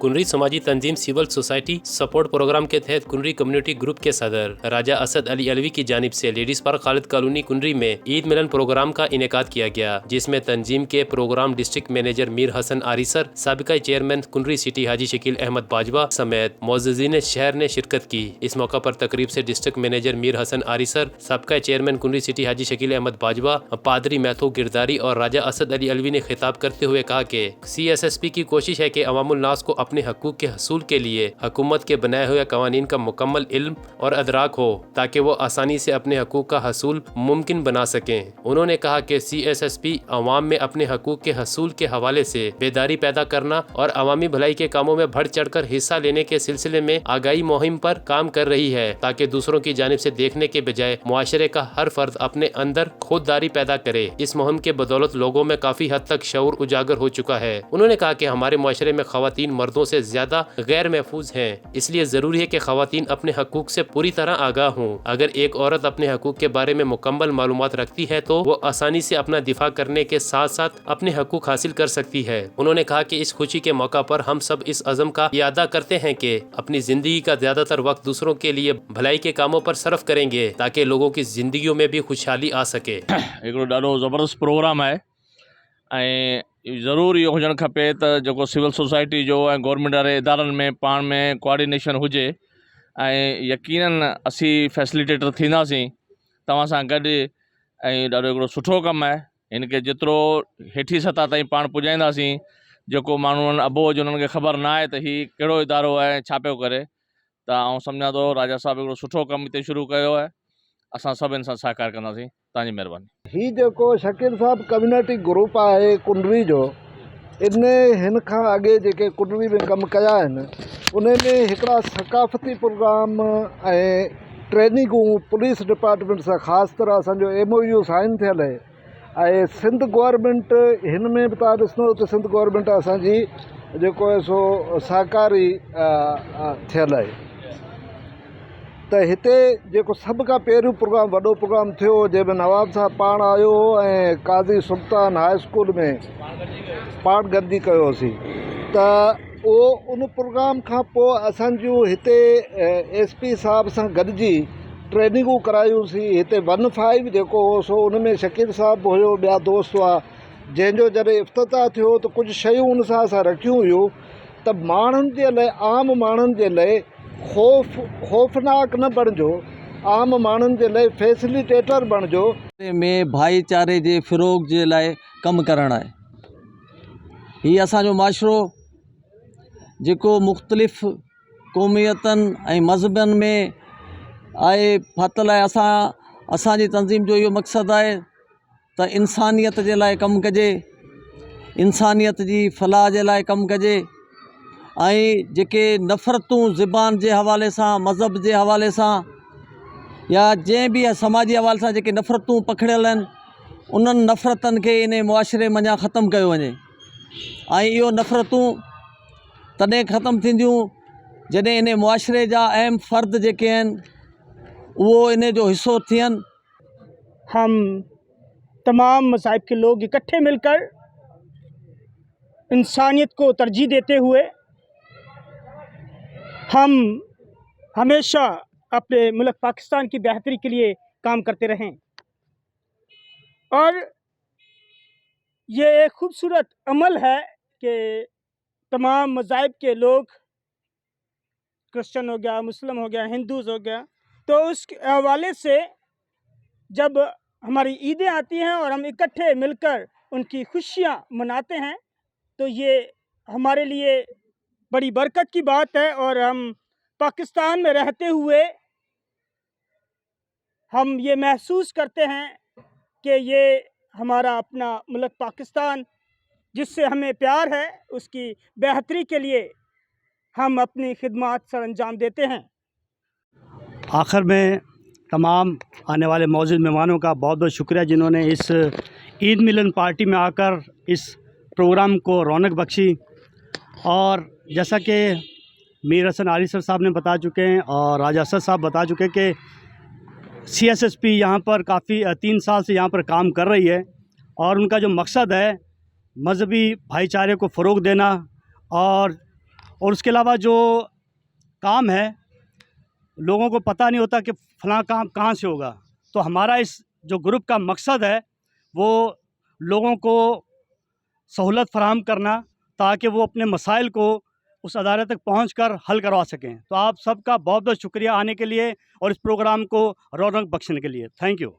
कुनरी समाजी तंजीम civil society support programme के तहत कुनरी कम्युनिटी ग्रुप के सदर राजा असद अली अलवी की जानिब से लेडीज पार्क खालिद कॉलोनी कुनरी में ईद मिलन प्रोग्राम का इनेकाद किया गया, जिसमें तंजीम के programme district manager Mir Hasan Arisar, साबिका चेयरमैन कुनरी सिटी हाजी शकील अहमद बाजवा समेत मोअज़्ज़िज़ीन शहर ने शिरकत की। इस मौका पर तकरीब से डिस्ट्रिक्ट मैनेजर मीर हसन आरिसर, साबिका चेयरमैन कुनरी सिटी हाजी शकील अहमद बाजवा, पादरी मैथू गिरदारी और राजा असद अली अलवी ने खिताब करते हुए कहा कि CSSP की कोशिश है कि अवामुल नास को अपने हकूक के हसूल के लिए हुकूमत के बनाए हुए कवानीन का मुकम्मल इल्म और अदराक हो, ताकि वो आसानी से अपने हकूक का हसूल मुमकिन बना सकें। उन्होंने कहा कि CSSP अवाम में अपने हकूक के हसूल के हवाले से बेदारी पैदा करना और अवामी भलाई के कामों में बढ़ चढ़ कर हिस्सा लेने के सिलसिले में आगाही मुहिम पर काम कर रही है, ताकि दूसरों की जानिब से देखने के बजाय मुआशरे का हर फर्द अपने अंदर खुददारी पैदा करे। इस मुहिम के बदौलत लोगों में काफी हद तक शऊर उजागर हो चुका है। उन्होंने कहा कि हमारे मुआशरे में खवातीन मर्दों से ज्यादा गैर महफूज हैं, इसलिए जरूरी है कि खवातीन अपने हकूक से पूरी तरह आगाह हों। अगर एक औरत अपने हकूक के बारे में मुकम्मल मालूमात रखती है तो वो आसानी से अपना दिफा करने के साथ साथ अपने हकूक हासिल कर सकती है। उन्होंने कहा कि इस खुशी के मौका पर हम सब इस अज़म का इरादा करते हैं कि अपनी जिंदगी का ज्यादातर वक्त दूसरों के लिए भलाई के कामों पर सर्फ करेंगे, ताकि लोगों की जिंदगियों में भी खुशहाली आ सके। हिकिड़ो ॾाढो ज़बरदस्त प्रोग्राम आहे ऐं ज़रूरु इहो हुजणु खपे त जेको सिविल सोसाइटी जो ऐं गवर्नमेंट वारे इदारनि में पाण में कोऑर्डिनेशन हुजे ऐं यकीनन असीं फैसिलिटेटर थींदासीं तव्हां सां गॾु। ऐं ॾाढो हिकिड़ो सुठो कमु आहे, हिन खे जेतिरो हेठी सतह ताईं पाण पुॼाईंदासीं, जेको माण्हुनि अबोज उन्हनि खे ख़बर न आहे त हीउ कहिड़ो इदारो आहे छा पियो करे, त आउं सम्झां थो राजा साहिबु हिकिड़ो सुठो कमु हिते शुरू कयो आहे। असां सभिनि सां सहकार कंदासीं। तव्हांजी महिरबानी। ही जेको शकील साहब कम्युनिटी ग्रुप आहे कुनरी जो, हिन खां अॻे जेके कुनरी में कमु कया आहिनि उन में हिकिड़ा सकाफ़ती प्रोग्राम ऐं ट्रेनिंगूं पुलिस डिपार्टमेंट सां ख़ासि तरह असांजो MOU साइन थियल आहे ऐं सिंध गवर्नमेंट हिन में बि तव्हां ॾिसंदो त सिंध गवर्नमेंट असांजी जेको आहे सो सहकारी थियल आहे। त हिते जेको सभु खां पहिरियों प्रोग्राम वॾो प्रोग्राम थियो जंहिंमें नवाब साहब पाण आयो ऐं काज़ी सुल्तान हाई स्कूल में पाण गॾिजी कयोसीं, त उन प्रोग्राम खां पोइ असांजूं हिते SP साहब सां गॾिजी ट्रेनिंगूं करायूंसीं। हिते 1-5 जेको हो सो उन में शकील साहब हुयो, ॿिया दोस्त हुआ, जंहिंजो जॾहिं इफ़्तिताह थियो त कुझु शयूं उन सां असां रखियूं हुयूं त माण्हुनि जे लाइ, आम माण्हुनि जे लाइ खौफ़नाक न बणिजो, आम माण्हुनि जे लाइ फैसिलिटेटर बणिजो। में भाईचारे जे फ़िरोग जे लाइ कमु करणु आहे। हीअ असांजो माशरो जेको मुख़्तलिफ़ क़ौमियतनि ऐं मज़हबनि में आहे फाथल आहे। असांजी तंज़ीम जो इहो मक़सदु आहे त इंसानियत जे लाइ कमु कजे, इंसानियत जी फलाह जे लाइ कमु कजे ऐं जेके नफ़रतूं ज़बान जे हवाले सां, मज़हब जे हवाले सां या जंहिं बि समाजी हवाले सां जेके नफ़रतूं पखिड़ियल आहिनि, उन्हनि नफ़रतनि खे इन मुआशरे मञा ख़तमु कयो वञे। ऐं इहो नफ़रतूं तॾहिं ख़तमु थींदियूं जॾहिं इन मुआशरे जा अहम फ़र्द जेके आहिनि उहो इन जो हिस्सो थियनि। हम तमाम मज़ाहिब के लोग इकट्ठे मिलकर इंसानियत को तरजीह देते हुए हम हमेशा अपने मुल्क पाकिस्तान की बेहतरी के लिए काम करते रहें। और ये एक खूबसूरत अमल है कि तमाम मज़ाहिब के लोग, क्रिश्चियन हो गया, मुस्लिम हो गया, हिंदूज़ हो गया, तो उस हवाले से जब हमारी ईदें आती हैं और हम इकट्ठे मिलकर उनकी खुशियाँ मनाते हैं तो ये हमारे लिए बड़ी बरकत की बात है। और हम पाकिस्तान में रहते हुए हम ये महसूस करते हैं कि ये हमारा अपना मुल्क पाकिस्तान जिससे हमें प्यार है, उसकी बेहतरी के लिए हम अपनी खिदमत सर अंजाम देते हैं। आखिर में तमाम आने वाले मौजूद मेहमानों का बहुत बहुत शुक्रिया जिन्होंने इस ईद मिलन पार्टी में आकर इस प्रोग्राम को रौनक बख्शी। और जैसा कि मीर हसन आरिसर साहब ने बता चुके हैं और राजा असद साहब बता चुके हैं कि CSSP यहाँ पर काफ़ी 3 साल से यहाँ पर काम कर रही है और उनका जो मकसद है मजहबी भाईचारे को फ़रोग़ देना और और उसके अलावा जो काम है लोगों को पता नहीं होता कि फलां काम कहाँ से होगा, तो हमारा इस जो ग्रुप का मकसद है वो लोगों को सहूलत फराहम करना ताकि वो अपने मसाइल को उस अदालत तक पहुंचकर हल करवा सकें। तो आप सबका बहुत बहुत शुक्रिया आने के लिए और इस प्रोग्राम को रौनक बख्शने के लिए। Thank you.